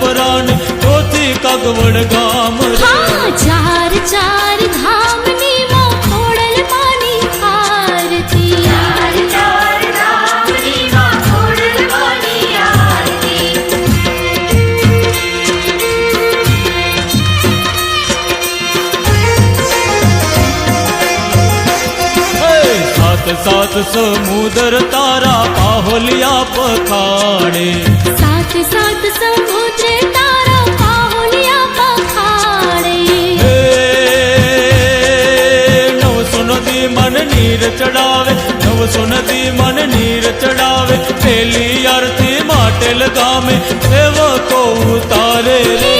રાજપરાને ચોથી કાગવડ ગામ રે ચાર ચાર ધામની માં ખોડલ માની આરતી ચાર ચાર ધામની માં ખોડલ માની આરતી सात सात समुद्र तारा पाहोलिया पखाड़े सात सात समुद्र तारा पाहोलिया पखाड़े नवसो नदी मन नीर चढ़ावे नवसो नदी मन नीर चढ़ावे पहली आरती माटेल गामे सेवको उतारे रे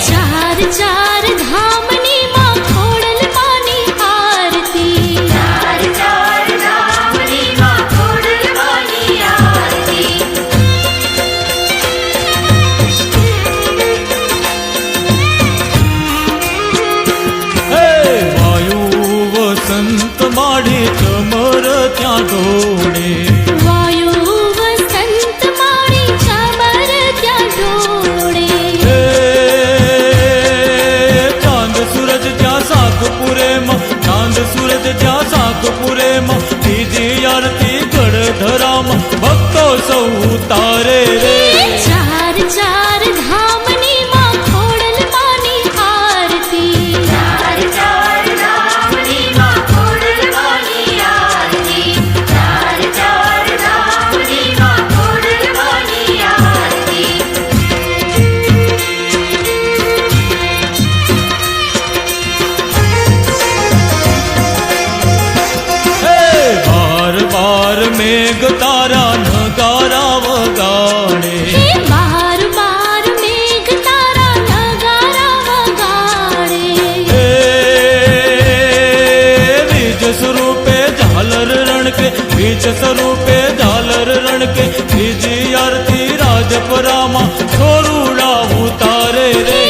चार चार धामनी मां खोड़ल मानी आरती चार चार धामनी मां खोड़ल मानी आरती वायु वसंत माड़ी चमर त्या ढोड़े वायु वसंत माड़ी चमर त्या ढोड़े चांद सूरज ज्या सागपुरे में चांद सूरज ज्या सागपुरे में तीजी आरती गढ़धरा में भक्तो सौ तारे रे चार चार धामनी मां खोड़ल मानी आरती चार चार धामनी मां खोड़ल मानी आरती चार चार धामनी मां खोड़ल मानी आरती बार बार मेघ तारा नगारा वगाड़े बार बार मेघ तारा नगारा वगाड़े बीज स्वरूपे झालर रण के बीज स्वरूपे झालर रण के बीजी आरती राजपरामा छोरूड़ा उतारे रे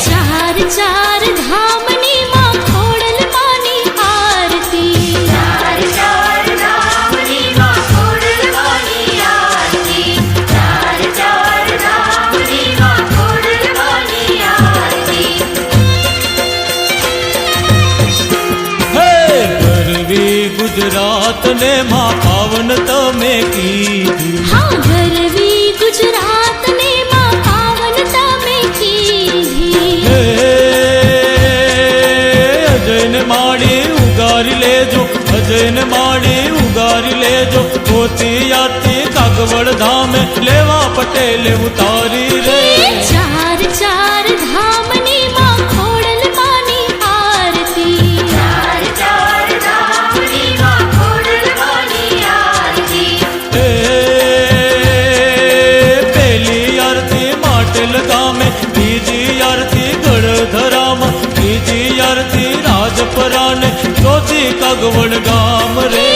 चार चार धामनी मां खोड़ल मानी आरती चार चार धामनी मां खोड़ल मानी आरती चार चार धामनी मां खोड़ल मानी आरती गरवी गुजरात ने मां पावन तमे कीधी हाँ गरवी गुजरात ने मां पावन तमे कीधी अजय ने माड़ी उगारी ले जो अजय ने माड़ी उगारी ले जो पोती आती कागवड़ धाम लेवा पटेल उतारी रे चार चार धामनी मां खोड़ल मानी आरती चार चार धामनी मां खोड़ल मानी आरती पहली आरती माटेल गामे बीजी आरती गढ़धरा में तीजी आरती राजपरा ने चौथी कागवड़ गाम रे